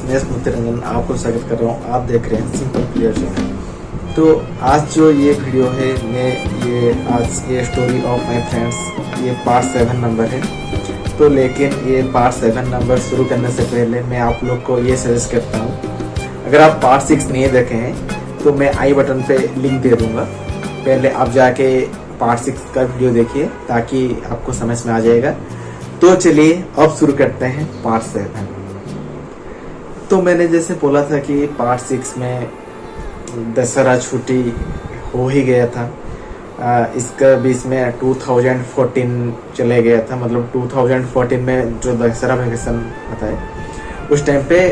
स्नेह मुत्तरंजन आपको स्वागत कर रहा हूँ। आप देख रहे हैं सिंपल क्लियर चैनल। तो आज जो ये वीडियो है आज ये स्टोरी ऑफ माय फ्रेंड्स ये पार्ट 7 नंबर है। तो लेकिन ये पार्ट 7 नंबर शुरू करने से पहले मैं आप लोग को ये सजेस्ट करता हूँ, अगर आप पार्ट 6 नहीं देखे हैं तो मैं आई बटन पे लिंक दे दूंगा, पहले आप जाके पार्ट 6 का वीडियो देखिए ताकि आपको समझ में आ जाएगा। तो चलिए अब शुरू करते हैं पार्ट 7। तो मैंने जैसे बोला था कि पार्ट 6 में दशहरा छुट्टी हो ही गया था। इसका बीच में 2014 चले गया था, मतलब 2014 में जो दशहरा वैकेशन आता है उस टाइम पे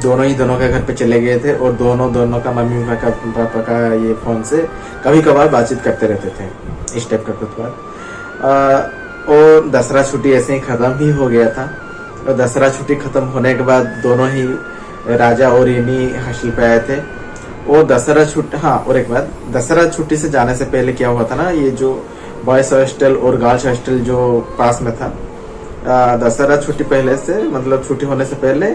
दोनों के घर पे चले गए थे और दोनों का मम्मी पापा का ये फोन से कभी कभार बातचीत करते रहते थे इस टाइप का कुछ बात। और दशहरा छुट्टी ऐसे ही खत्म ही हो गया था। और दशहरा छुट्टी खत्म होने के बाद दोनों ही राजा और रिनी हॉस्टल पे आए थे। और दशहरा छुट्टी और एक बात, दशहरा छुट्टी से जाने से पहले क्या हुआ था ना, ये जो बॉयज हॉस्टल और गर्ल्स हॉस्टल जो पास में था, दशहरा छुट्टी पहले से मतलब छुट्टी होने से पहले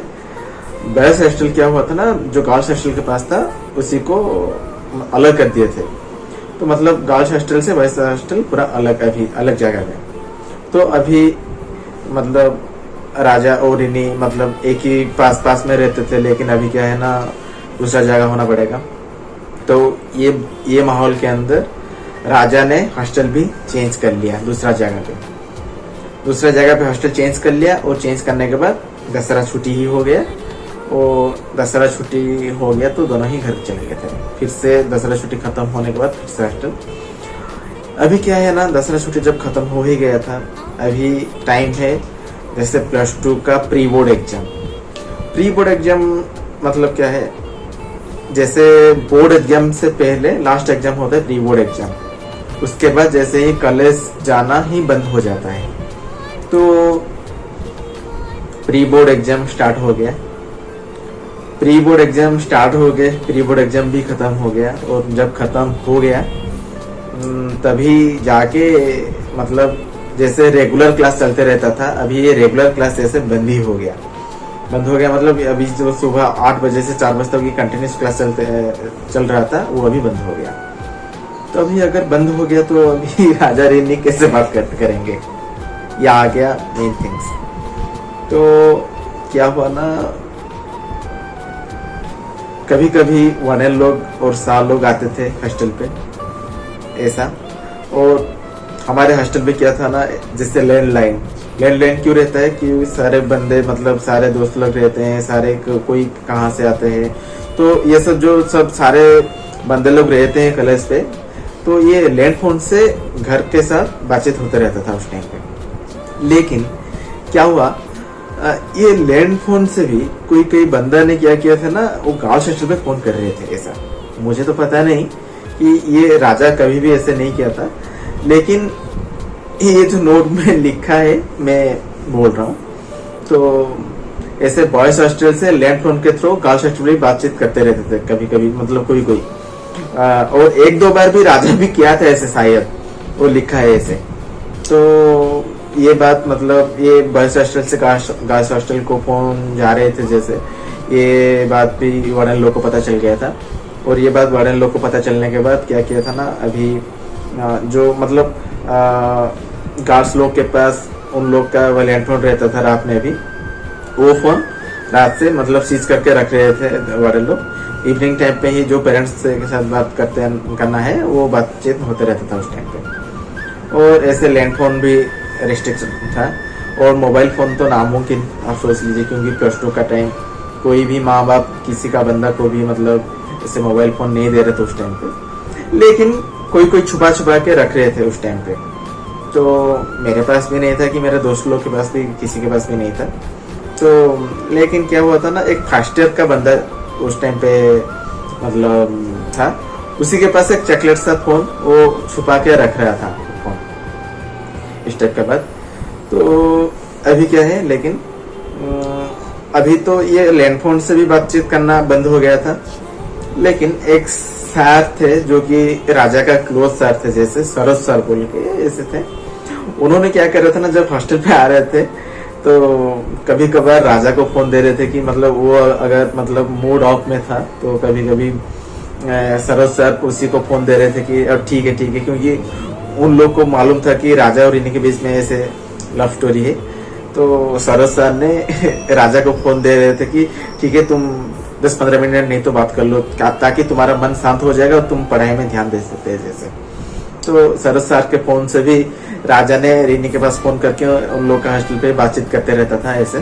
बॉयज हॉस्टल क्या हुआ था ना, जो गर्ल्स हॉस्टल के पास था उसी को अलग कर दिए थे। तो मतलब गर्ल्स हॉस्टल से बॉयज हॉस्टल पूरा अलग जगह में। तो अभी मतलब राजा और रिनी मतलब एक ही पास में रहते थे, लेकिन अभी क्या है ना दूसरा जगह होना पड़ेगा। तो ये माहौल के अंदर राजा ने हॉस्टल भी चेंज कर लिया, दूसरा जगह पे हॉस्टल चेंज कर लिया। और चेंज करने के बाद दशहरा छुट्टी ही हो गया। और दशहरा छुट्टी हो गया तो दोनों ही घर चले गए थे। फिर से दशहरा छुट्टी खत्म होने के बाद फिर से हॉस्टल। अभी क्या है ना, दशहरा छुट्टी जब खत्म हो ही गया था, अभी टाइम है जैसे +2 का प्री बोर्ड एग्जाम मतलब क्या है, जैसे बोर्ड एग्जाम से पहले लास्ट एग्जाम होता है प्री बोर्ड एग्जाम। उसके बाद जैसे ही कॉलेज जाना ही बंद हो जाता है। तो प्री बोर्ड एग्जाम स्टार्ट हो गया, प्री बोर्ड एग्जाम भी खत्म हो गया। और जब खत्म हो गया तभी जाके मतलब जैसे रेगुलर क्लास चलते रहता था, अभी ये रेगुलर क्लास जैसे बंद हो गया। मतलब अभी जो सुबह 8 बजे से 4 बजे तक की कंटिन्यूस क्लास चल रहा था वो अभी बंद हो गया। तो अभी अगर बंद हो गया तो अभी राजा रिनी कैसे बात करेंगे, या आ गया मेन थिंग्स। तो क्या हुआ ना, कभी कभी 1L लोग और 7 लोग आते थे हॉस्टल पे ऐसा। और हमारे हॉस्टल पे क्या था ना, जैसे लैंडलाइन क्यों रहता है कि सारे बंदे मतलब सारे दोस्त लोग रहते हैं, सारे कोई कहाँ से आते हैं, तो ये सब सारे बंदे लोग रहते हैं कॉलेज पे। तो ये लैंड फोन से घर के साथ बातचीत होते रहता था उस टाइम पे। लेकिन क्या हुआ, ये लैंड फोन से भी कोई बंदा ने क्या किया था ना, वो गर्ल्स हॉस्टल पे फोन कर रहे थे ऐसा। मुझे तो पता नहीं कि ये राजा कभी भी ऐसे नहीं किया था, लेकिन ये जो नोट में लिखा है मैं बोल रहा हूँ। तो ऐसे बॉयज हॉस्टल से लैंड फोन के थ्रू गर्ल्स हॉस्टल में बातचीत करते रहते थे कभी मतलब कोई और 1-2 बार भी राजा भी किया था ऐसे, शायद वो लिखा है ऐसे। तो ये बात मतलब ये बॉयज हॉस्टल से गर्ल्स हॉस्टल को फोन जा रहे थे जैसे, ये बात भी वार्डन लोग को पता चल गया था। और ये बात वार्डन लोग को पता चलने के बाद क्या किया था ना, अभी जो मतलब गर्ल्स लोग के पास उन लोग का लैंड फोन रहता था, रात में भी वो फोन रात से मतलब सीज करके रख रहे थे वार्डन लोग। इवनिंग टाइम पे ही जो पेरेंट्स के साथ बात करना है वो बातचीत होते रहता था उस टाइम पे। और ऐसे लैंड फोन भी रिस्ट्रिक्शन था। और मोबाइल फोन तो नामुमकिन आप सोच लीजिए, क्योंकि +2 का टाइम कोई भी माँ बाप किसी का बंदा को भी मतलब ऐसे मोबाइल फोन नहीं दे रहे थे उस टाइम पे। लेकिन कोई छुपा के रख रहे थे उस टाइम पे। तो मेरे पास भी नहीं था कि मेरे दोस्त लोग के पास भी, किसी के पास भी नहीं था। तो लेकिन क्या हुआ था ना, एक फर्स्ट ईयर का बंदा उस टाइम पे मतलब था, उसी के पास एक चॉकलेट सा फोन वो छुपा के रख रहा था फोन इस टाइप का बात। तो अभी क्या है, लेकिन अभी तो ये लैंड फोन से भी बातचीत करना बंद हो गया था। लेकिन एक सर थे जो कि राजा का क्लोज सर थे, जैसे सरोज सर बोल के ऐसे थे। उन्होंने क्या कर रहे थे ना, जब हॉस्टल पे आ रहे थे तो कभी कभार राजा को फोन दे रहे थे कि मतलब वो अगर मतलब मूड ऑफ में था तो कभी कभी सरोज सर उसी को फोन दे रहे थे कि अब ठीक है क्योंकि उन लोग को मालूम था कि राजा और रिनी के बीच में ऐसे लव स्टोरी है। तो सरोज सर ने राजा को फोन दे रहे थे कि ठीक है तुम 10-15 मिनट नहीं तो बात कर लो ताकि तुम्हारा मन शांत हो जाएगा और तुम पढ़ाई में ध्यान दे सकते हैं जैसे। तो सरोज सर के फोन से भी राजा ने रिनी के पास फोन करके उन लोग का हॉस्टल पे बातचीत करते रहता था ऐसे।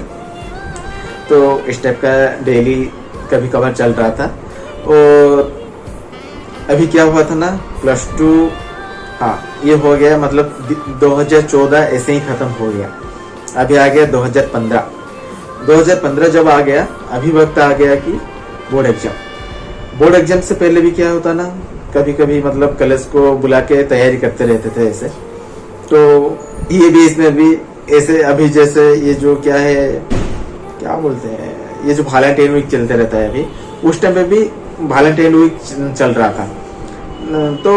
तो इस टाइप का डेली कभी कभार चल रहा था। और अभी क्या हुआ था ना, +2 हाँ ये हो गया, मतलब 2014 ऐसे ही खत्म हो गया। अभी आ गया 2015 जब आ गया, अभी वक्त आ गया कि बोर्ड एग्जाम से पहले भी क्या होता ना, कभी कभी मतलब कॉलेज को बुला के तैयारी करते रहते थे ऐसे। तो ये भी इसमें भी ऐसे अभी जैसे ये जो क्या है क्या बोलते हैं, ये जो वैलेंटाइन वीक चलते रहता है अभी, उस टाइम पे भी वैलेंटाइन वीक चल रहा था। तो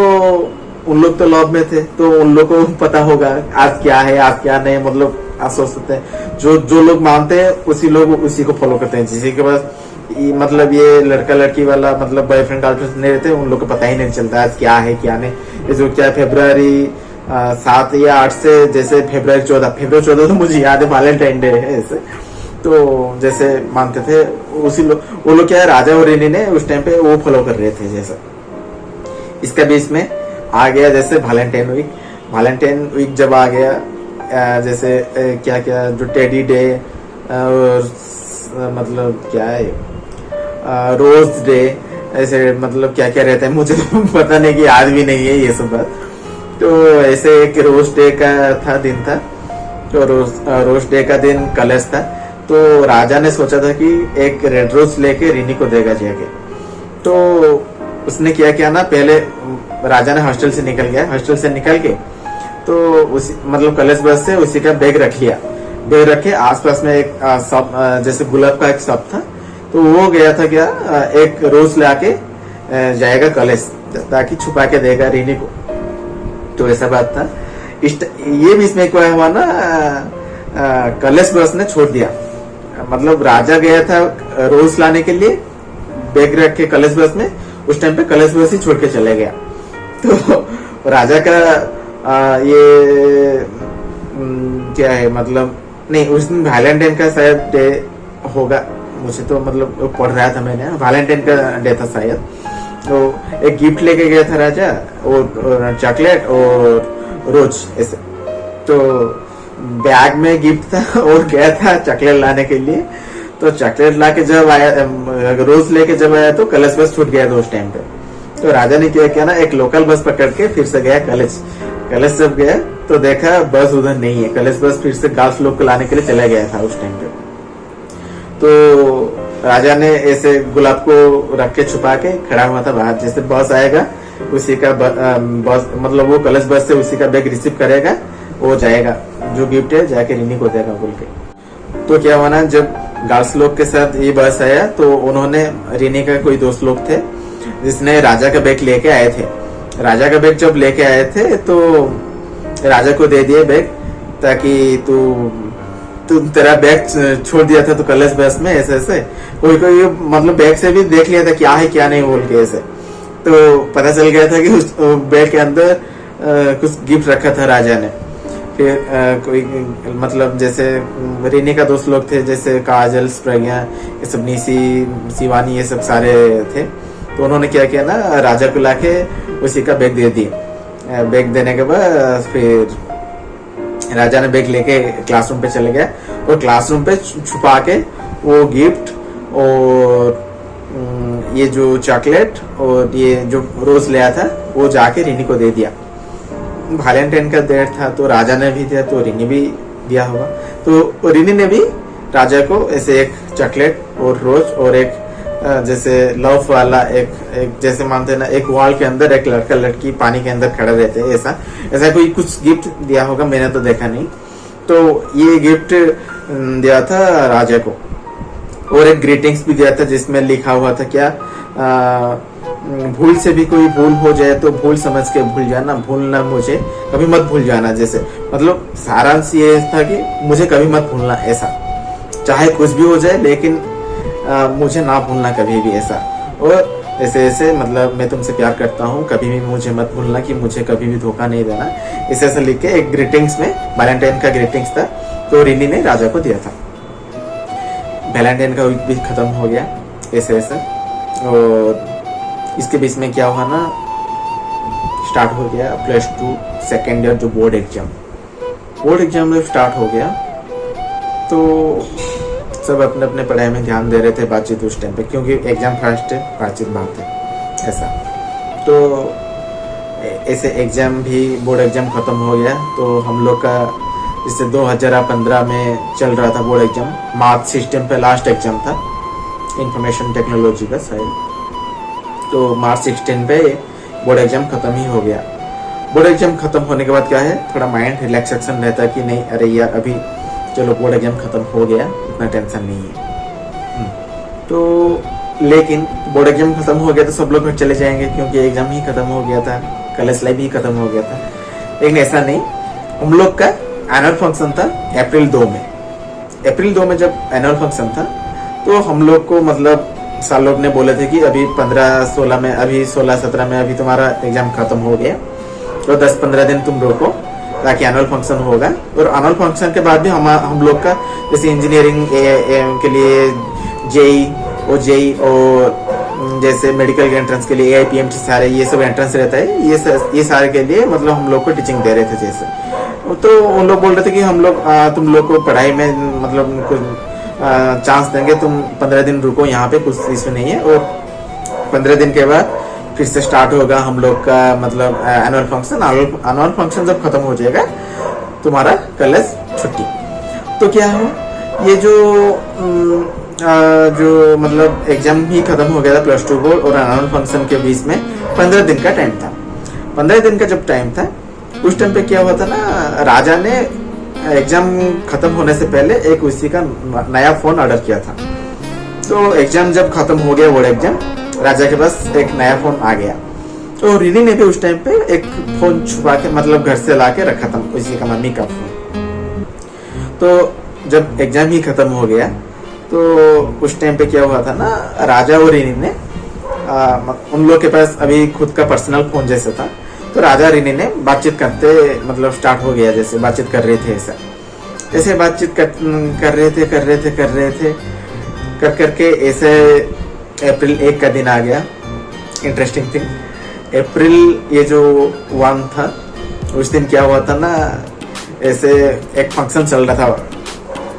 उन लोग तो लव में थे तो उन लोग को पता होगा आज क्या है आज क्या नहीं, मतलब आप सोच सकते हैं जो लोग मानते हैं उसी लोग उसी को फॉलो करते हैं। जिसी के पास मतलब ये लड़का लड़की वाला मतलब बॉयफ्रेंड गर्लफ्रेंड नहीं रहते, उन लोग को पता ही नहीं चलता आज क्या है क्या नहीं। ये जो क्या फरवरी 7 या 8 से जैसे फरवरी 14 तो मुझे याद है वैलेंटाइन डे है ऐसे। तो जैसे मानते थे उसी लोग, वो लोग क्या है राजा और रिनी ने उस टाइम पे वो फॉलो कर रहे थे जैसा। इसका बीच में आ गया जैसे वैलेंटाइन वीक जब आ गया, जैसे क्या क्या जो टेडी डे और मतलब क्या है रोज डे, ऐसे मतलब क्या क्या रहता है मुझे तो पता नहीं कि आज भी नहीं है ये सब बात। तो ऐसे एक रोज डे का था दिन था, तो रोज डे का दिन कलश था। तो राजा ने सोचा था कि एक रेड रोज लेके रिनी को देगा जाके। तो उसने क्या ना, पहले राजा ने हॉस्टल से निकल के तो उसी मतलब कॉलेज बस से उसी का बैग रख लिया। बैग रखे आसपास में एक शॉप जैसे गुलाब का एक शॉप था, तो वो गया था क्या एक रोज लाके जाएगा कॉलेज ताकि छुपा के देगा रिनी को। तो ऐसा बात था। ये भी इसमें क्या हुआ ना, कॉलेज बस ने छोड़ दिया, मतलब राजा गया था रोज लाने के लिए, बैग रख के कॉलेज बस में, उस टाइम पे कॉलेज बस ही छोड़ के चले गया। तो राजा का ये क्या है मतलब नहीं, उस दिन वैलेंटाइन का शायद डे होगा, मुझे तो मतलब पढ़ रहा था मैंने, वैलेंटाइन का डे था शायद। तो एक गिफ्ट लेके गया था राजा, और चॉकलेट और रोज ऐसे। तो बैग में गिफ्ट था और गया था चॉकलेट लाने के लिए। तो चॉकलेट लाके जब आया, रोज लेके जब आया तो कॉलेज बस छूट गया था उस टाइम पे। तो राजा ने क्या ना, एक लोकल बस पकड़ के फिर से गया कॉलेज जब गया तो देखा बस उधर नहीं है, कॉलेज बस फिर से गर्ल्स लोग को लाने के लिए चला गया था उस टाइम पे। तो राजा ने ऐसे गुलाब को रख के छुपा के खड़ा हुआ था बाहर, जैसे बस आएगा उसी का बस मतलब वो कॉलेज बस से उसी का बैग रिसीव करेगा, वो जाएगा जो गिफ्ट है जाके रिनी को देगा बोल के। तो क्या हुआ ना, जब गर्ल्स लोग के साथ ये बस आया तो उन्होंने, रिनी का कोई दोस्त लोग थे जिसने राजा का बैग लेके आए थे। राजा का बैग जब लेके आए थे तो राजा को दे दिए बैग, ताकि तू तेरा बैग छोड़ दिया था तो कॉलेज बस में ऐसे कोई मतलब बैग से भी देख लिया था क्या है क्या नहीं बोल के ऐसे। तो पता चल गया था कि उस बैग के अंदर कुछ गिफ्ट रखा था राजा ने। फिर कोई मतलब जैसे रिनी का दोस्त लोग थे जैसे काजल, प्रज्ञा, ये सब, निशी, शिवानी, ये सब सारे थे। तो उन्होंने क्या किया ना, राजा को लाके उसी का बैग दे दिए। बैग देने के बाद फिर राजा ने बैग लेके क्लासरूम पे चले गया और क्लासरूम पे छुपा के वो गिफ्ट और ये जो चॉकलेट और ये जो रोज लिया था वो जाके रिनी को दे दिया। वैलेंटाइन का डेट था तो राजा ने भी दिया तो रिनी भी दिया होगा। तो रिनी ने भी राजा को ऐसे एक चॉकलेट और रोज और एक जैसे लव वाला एक जैसे मानते हैं ना, एक वॉल के अंदर एक लड़का लड़की पानी के अंदर खड़े रहते हैं, ऐसा कोई कुछ गिफ्ट दिया होगा, मैंने तो देखा नहीं। तो ये गिफ्ट दिया था राजा को और एक ग्रीटिंग्स भी दिया था जिसमें लिखा हुआ था क्या, भूल से भी कोई भूल हो जाए तो भूल समझ के भूल जाना, भूलना मुझे कभी मत भूल जाना। जैसे मतलब सारांश ये था कि मुझे कभी मत भूलना, ऐसा चाहे कुछ भी हो जाए लेकिन मुझे ना भूलना कभी भी, ऐसा। और ऐसे ऐसे मतलब मैं तुमसे प्यार करता हूँ, कभी भी मुझे मत भूलना कि मुझे कभी भी धोखा नहीं देना, ऐसे ऐसे लिख के एक ग्रीटिंग्स में, वैलेंटाइन का ग्रीटिंग्स था, तो रिनी ने राजा को दिया था। वैलेंटाइन का वीक भी खत्म हो गया ऐसे ऐसे। और इसके बीच में क्या हुआ ना, स्टार्ट हो गया +2 सेकेंड ईयर जो बोर्ड एग्जाम जब स्टार्ट हो गया तो सब अपने अपने पढ़ाई में ध्यान दे रहे थे, बातचीत उस टाइम पे, क्योंकि एग्जाम फर्स्ट है, बातचीत बात है, ऐसा। तो ऐसे एग्जाम भी, बोर्ड एग्जाम खत्म हो गया तो हम लोग का जैसे 2015 में चल रहा था बोर्ड एग्जाम, मार्च सिस्टम पे लास्ट एग्जाम था, इंफॉर्मेशन टेक्नोलॉजी का शायद। तो मार्च 16 पे बोर्ड एग्जाम खत्म ही हो गया। बोर्ड एग्जाम खत्म होने के बाद क्या है, थोड़ा माइंड रिलैक्सेशन रहता है कि नहीं अरे यार अभी चलो बोर्ड एग्जाम खत्म हो गया, इतना टेंशन नहीं है। तो लेकिन बोर्ड एग्जाम खत्म हो गया तो सब लोग घर चले जाएंगे क्योंकि एग्जाम ही खत्म हो गया था, कॉलेज लाइफ ही खत्म हो गया था। लेकिन ऐसा नहीं, हम लोग का एनुअल फंक्शन था अप्रैल 2 में। अप्रैल 2 में जब एनुअल फंक्शन था तो हम लोग को मतलब साल लोग ने बोले थे कि अभी 15-16 में, अभी 16-17 में अभी तुम्हारा एग्जाम खत्म हो गया, तो 10-15 दिन तुम रोको ताकि एनुअल फंक्शन होगा। और एनुअल फंक्शन के बाद भी हम लोग का जैसे इंजीनियरिंग के लिए जेई और जैसे मेडिकल के एंट्रेंस के लिए AIPMT सारे ये सब एंट्रेंस रहता है, ये सारे के लिए मतलब हम लोग को टीचिंग दे रहे थे जैसे। तो उन लोग बोल रहे थे कि हम लोग तुम लोग को पढ़ाई में मतलब कुछ चांस देंगे, तुम 15 दिन रुको यहाँ पे, कुछ इसमें नहीं है। और 15 दिन के बाद फिर से स्टार्ट होगा हम लोग का मतलब एनुअल फंक्शन। एनुअल फंक्शन जब खत्म हो जाएगा तुम्हारा कॉलेज छुट्टी। तो क्या हो, ये जो मतलब एग्जाम ही खत्म हो गया था +2 बोर्ड और एनुअल फंक्शन के बीच में 15 दिन का टाइम था। 15 दिन का जब टाइम था उस टाइम पे क्या हुआ था ना, राजा ने एग्जाम खत्म होने से पहले एक उसी का नया फोन ऑर्डर किया था। तो एग्जाम जब खत्म हो गया बोर्ड एग्जाम, राजा के पास एक नया फोन आ गया। तो रिनी ने भी उस टाइम पे एक फोन छुपा के मतलब घर से ला के रखा था, उसी का मम्मी का फोन। तो जब एग्जाम ही खत्म हो गया तो उस टाइम पे क्या हुआ था ना, राजा और रिनी ने उन लोग के पास अभी खुद का पर्सनल फोन जैसा था। तो राजा रिनी ने बातचीत करते मतलब स्टार्ट हो गया, जैसे बातचीत कर रहे थे ऐसे बातचीत कर रहे थे कर करके ऐसे अप्रैल 1 का दिन आ गया। इंटरेस्टिंग थिंग, अप्रैल ये जो 1 था उस दिन क्या हुआ था ना, ऐसे एक फंक्शन चल रहा था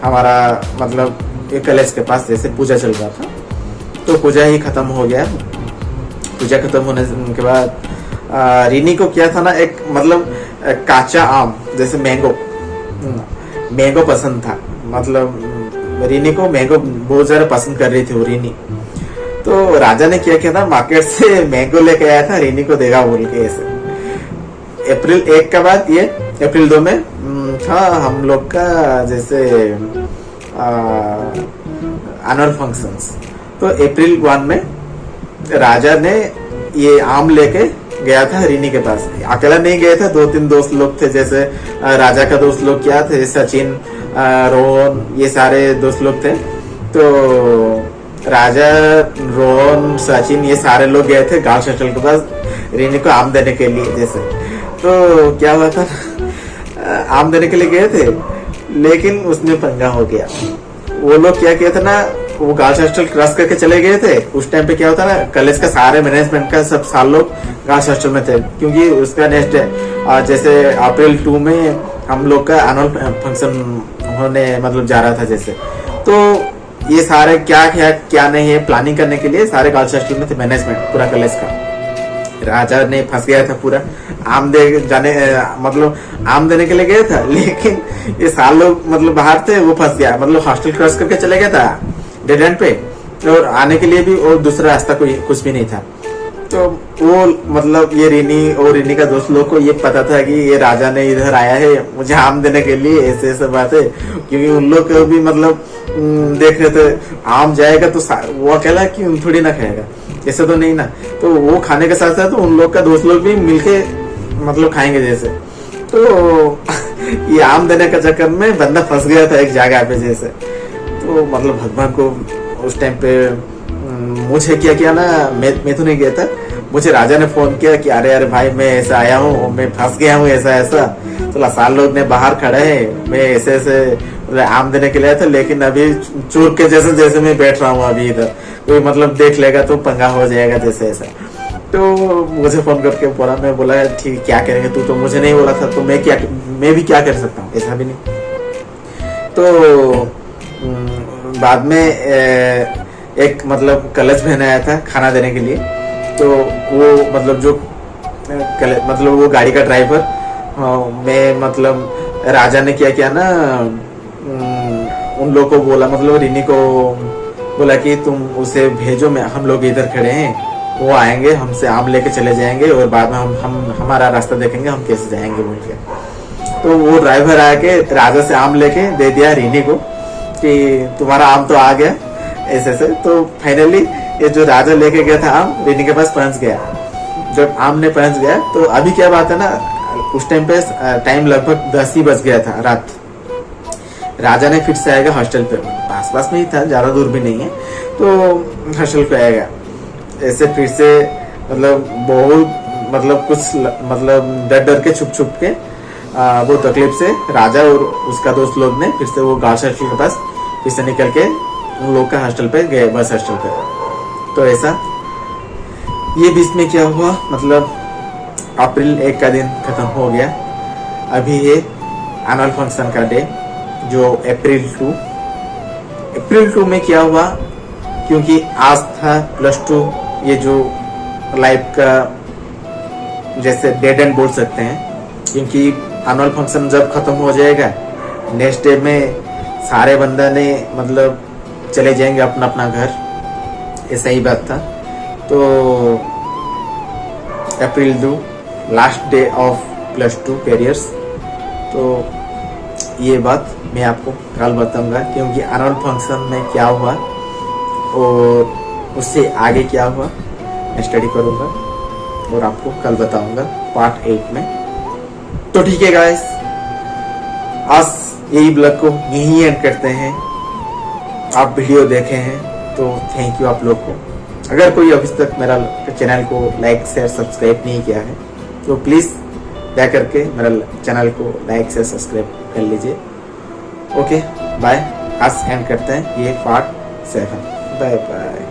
हमारा मतलब एक कॉलेज के पास, जैसे पूजा चल रहा था। तो पूजा ही खत्म हो गया। पूजा खत्म होने के बाद रिनी को क्या था ना, एक मतलब काचा आम जैसे मैंगो पसंद था। मतलब रिनी को मैंगो बहुत ज्यादा पसंद कर रही थी वो रिनी। तो राजा ने क्या किया था, मार्केट से मैंगो लेके आया था, रिनी को देगा बोल के ऐसे। अप्रैल 1 का बाद ये अप्रैल 2 में था हम लोग का जैसे एनुअल फंक्शंस। तो अप्रैल 1 में राजा ने ये आम लेके गया था रिनी के पास। अकेला नहीं गया था, 2-3 दोस्त लोग थे, जैसे राजा का दोस्त लोग क्या थे, सचिन, रोहन, ये सारे दोस्त लोग थे। तो राजा, रोहन, सचिन ये सारे लोग गए थे गर्ल्स हॉस्टल के पास रिनी को आम देने के लिए जैसे। तो क्या हुआ था, आम देने के लिए गए थे लेकिन उसमें पंगा हो गया। वो लोग क्या किया था ना, वो गर्ल्स हॉस्टल क्रॉस करके चले गए थे। उस टाइम पे क्या होता ना, कॉलेज का सारे मैनेजमेंट का सब साल लोग गर्ल्स हॉस्टल में थे, क्योंकि उसका नेक्स्ट जैसे अप्रैल 2 में हम लोग का एनुअल फंक्शन होने मतलब जा रहा था जैसे। तो ये सारे क्या नहीं है प्लानिंग करने के लिए सारे गर्ल्स हॉस्टल में थे मैनेजमेंट पूरा कॉलेज का। राजा ने फंस गया था पूरा, आम देने के लिए गया था, लेकिन ये साल लोग मतलब बाहर थे, वो फंस गया, मतलब हॉस्टल क्रॉस करके चले गया था डेड एंड पे, और आने के लिए भी और दूसरा रास्ता कोई कुछ भी नहीं था। तो वो मतलब ये रिनी का दोस्त लोग को ये पता था कि ये राजा ने इधर आया है मुझे आम देने के लिए, ऐसे बातें, क्योंकि उन लोग को भी मतलब देख रहे थे आम जाएगा तो वो अकेला क्यों थोड़ी ना खाएगा। ऐसे तो नहीं ना। तो वो खाने के साथ साथ उन लोग का दोस्त लोग भी मिलके मतलब खाएंगे जैसे। तो ये आम देने का चक्कर में बंदा फंस गया था एक जगह पे जैसे। तो मतलब भगवान को उस टाइम पे मुझे क्या किया ना, मैं तो नहीं गया था, मुझे राजा ने फोन किया कि अरे अरे भाई मैं ऐसा आया हूँ, मैं फंस गया हूँ ऐसा ऐसा। तो लसाल लोग ने बाहर खड़े हैं, मैं ऐसे ऐसे आम देने के लिए था, लेकिन अभी चोर के जैसे जैसे मैं बैठ रहा हूँ अभी इधर, कोई मतलब देख लेगा तो पंगा हो जाएगा जैसे ऐसा। तो मुझे फोन करके बोला, मैं बोला ठीक क्या करेंगे, तू तो मुझे नहीं बोला था तो मैं भी क्या कर सकता हूँ, ऐसा भी नहीं। तो बाद में एक मतलब कलश बहन आया था खाना देने के लिए। तो वो मतलब जो मतलब वो गाड़ी का ड्राइवर, मैं मतलब राजा ने क्या किया ना, उन लोगों को बोला, मतलब रिनी को बोला कि तुम उसे भेजो, मैं हम लोग इधर खड़े हैं, वो आएंगे हमसे आम लेके चले जाएंगे और बाद में हम हमारा रास्ता देखेंगे हम कैसे जाएंगे बोल के। तो वो ड्राइवर आके राजा से आम लेके दे दिया रिनी को कि तुम्हारा आम तो आ गया ऐसे से। तो फाइनली ये जो राजा लेके गया था आम रिनी के पास पहुंच गया। जब आम ने पहुंच गया तो अभी क्या बात है ना, उस टाइम पे टाइम लगभग 10 ही बज गया था रात। राजा ने फिर से आएगा हॉस्टल पे, पास पास में ही था, ज्यादा दूर भी नहीं है, तो हॉस्टल पे आएगा ऐसे फिर से मतलब बहुत मतलब कुछ मतलब डर डर के छुप छुप के वो तकलीफ से राजा और उसका दोस्त लोग ने फिर से वो गर्ल्स हॉस्टल के पास फिर से निकल के उन लोग का हॉस्टल पे गए, बस हॉस्टल पे। तो ऐसा ये बीच में क्या हुआ, मतलब अप्रैल 1 का दिन खत्म हो गया। अभी है एनुअल फंक्शन का डे जो अप्रैल 2 में क्या हुआ, क्योंकि आज था +2, ये जो लाइफ का जैसे डेड एंड बोल सकते हैं, क्योंकि एनुअल फंक्शन जब खत्म हो जाएगा नेक्स्ट डे में सारे बंदा ने मतलब चले जाएंगे अपना अपना घर, ऐसा ही बात था। तो अप्रैल 2 लास्ट डे ऑफ +2 कैरियर्स। तो ये बात मैं आपको कल बताऊंगा, क्योंकि एनुअल फंक्शन में क्या हुआ और उससे आगे क्या हुआ मैं स्टडी करूंगा और आपको कल बताऊंगा पार्ट 8 में। तो ठीक है गाइस, आज यही ब्लॉग को यहीं एंड करते हैं। आप वीडियो देखे हैं तो थैंक यू आप लोग को। अगर कोई अभी तक मेरा चैनल को लाइक शेयर सब्सक्राइब नहीं किया है तो प्लीज़ दया करके मेरा चैनल को लाइक शेयर सब्सक्राइब कर लीजिए। ओके बाय, आज एंड करते हैं ये पार्ट 7। Bye bye.